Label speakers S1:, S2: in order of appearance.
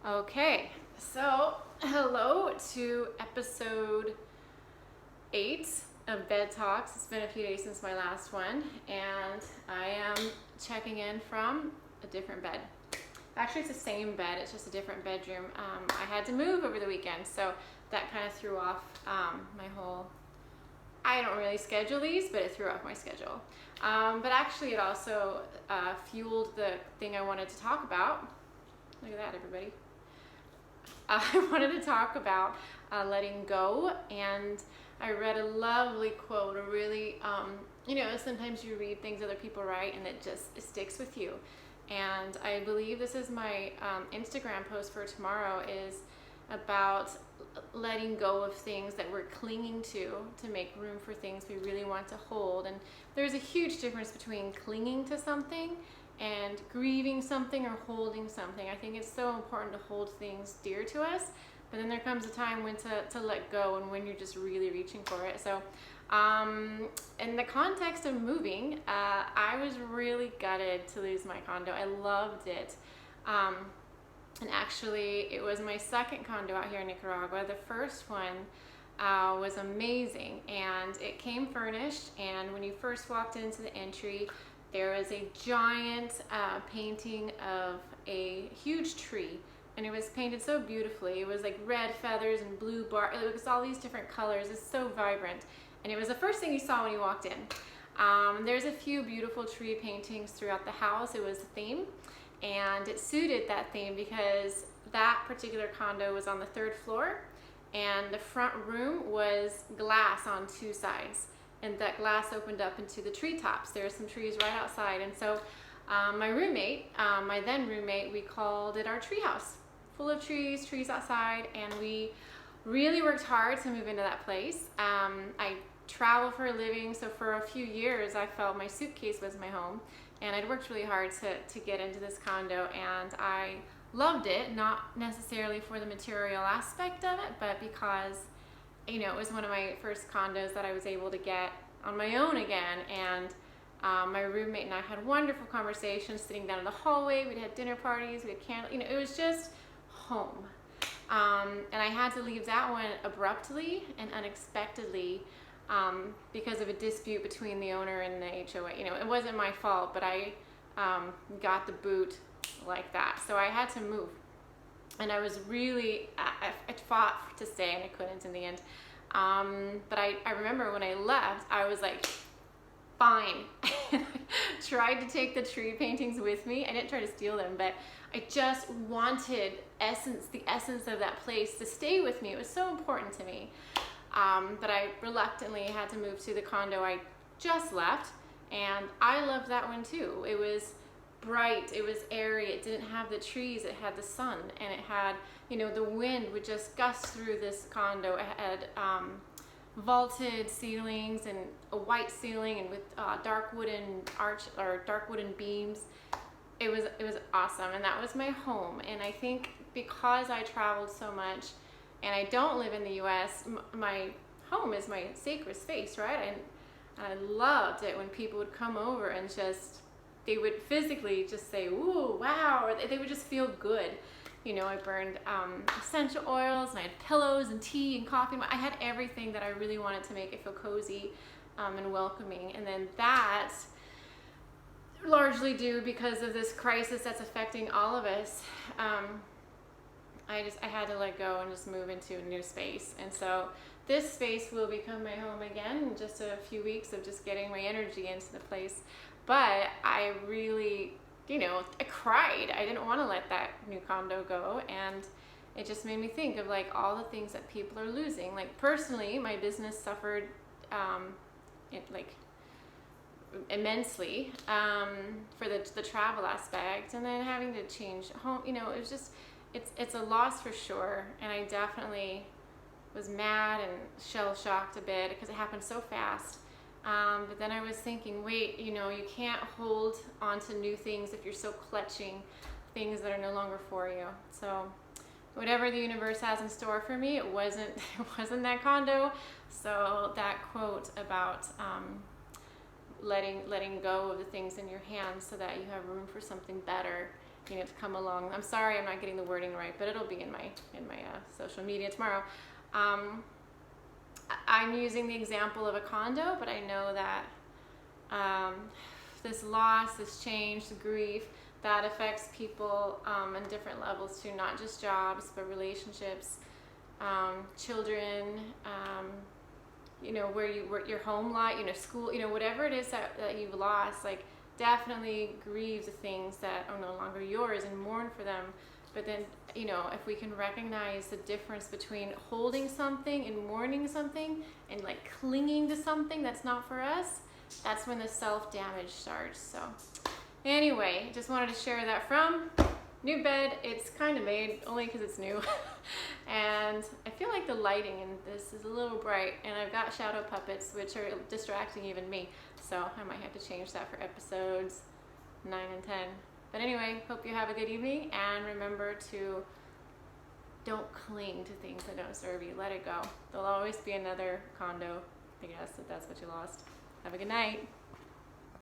S1: Okay, so hello to episode 8 of Bed Talks. It's been a few days since my last one, and I am checking in from a different bed. Actually, it's the same bed, it's just a different bedroom. I had to move over the weekend, so that kind of threw off my whole. I don't really schedule these, but it threw off my schedule. But actually, it also fueled the thing I wanted to talk about. Look at that, everybody. I wanted to talk about letting go, and I read a lovely quote, a really, sometimes you read things other people write and it sticks with you. And I believe this is my Instagram post for tomorrow, is about letting go of things that we're clinging to make room for things we really want to hold. And there's a huge difference between clinging to something and grieving something or holding something. I think it's so important to hold things dear to us, but then there comes a time when to let go and when you're just really reaching for it. So in the context of moving, I was really gutted to lose my condo. I loved it. And actually, it was my second condo out here in Nicaragua. The first one was amazing, and it came furnished, and when you first walked into the entry, there was a giant painting of a huge tree, and it was painted so beautifully. It was like red feathers and blue bark. It was all these different colors. It's so vibrant, and it was the first thing you saw when you walked in. There's a few beautiful tree paintings throughout the house. It was a theme, and it suited that theme because that particular condo was on the 3rd floor, and the front room was glass on 2 sides. And that glass opened up into the treetops. There are some trees right outside. And so my then roommate, we called it our treehouse. Full of trees outside, and we really worked hard to move into that place. I travel for a living, so for a few years I felt my suitcase was my home. And I'd worked really hard to get into this condo, and I loved it, not necessarily for the material aspect of it, but because it was one of my first condos that I was able to get on my own again. And my roommate and I had wonderful conversations sitting down in the hallway. We'd had dinner parties, we had candles, it was just home. And I had to leave that one abruptly and unexpectedly because of a dispute between the owner and the HOA. It wasn't my fault, but I got the boot like that. So I had to move. And I was really, I fought to stay, and I couldn't in the end. But I remember when I left, I was like, fine. And I tried to take the tree paintings with me. I didn't try to steal them, but I just wanted the essence of that place to stay with me. It was so important to me. But I reluctantly had to move to the condo I just left, and I loved that one too. It was bright, it was airy, it didn't have the trees, it had the sun, and it had, the wind would just gust through this condo. It had vaulted ceilings and a white ceiling, and with dark wooden beams. It was awesome, and that was my home. And I think because I traveled so much and I don't live in the US, my home is my sacred space, right? And I loved it when people would come over and they would physically just say, ooh, wow, or they would just feel good. I burned essential oils, and I had pillows and tea and coffee. I had everything that I really wanted to make it feel cozy and welcoming. And then that, largely due because of this crisis that's affecting all of us, I had to let go and just move into a new space. And so this space will become my home again in just a few weeks of just getting my energy into the place. But I really, I cried. I didn't want to let that new condo go. And it just made me think of like all the things that people are losing. Like personally, my business suffered immensely for the travel aspect. And then having to change home, it was just, it's a loss for sure. And I definitely was mad and shell-shocked a bit because it happened so fast. But then I was thinking, wait, you can't hold on to new things if you're so clutching things that are no longer for you. So whatever the universe has in store for me, it wasn't that condo. So that quote about letting go of the things in your hands so that you have room for something better to come along. I'm sorry I'm not getting the wording right, but it'll be in my social media tomorrow. I'm using the example of a condo, but I know that this loss, this change, the grief, that affects people on different levels too, not just jobs, but relationships, children, where you work, your home life, school, whatever it is that you've lost, like definitely grieve the things that are no longer yours and mourn for them. But then, if we can recognize the difference between holding something and mourning something and like clinging to something that's not for us, that's when the self-damage starts. So anyway, just wanted to share that from new bed. It's kind of made only because it's new. And I feel like the lighting in this is a little bright, and I've got shadow puppets, which are distracting even me. So I might have to change that for episodes 9 and 10. But anyway, hope you have a good evening, and remember to don't cling to things that don't serve you. Let it go. There'll always be another condo, I guess, if that's what you lost. Have a good night.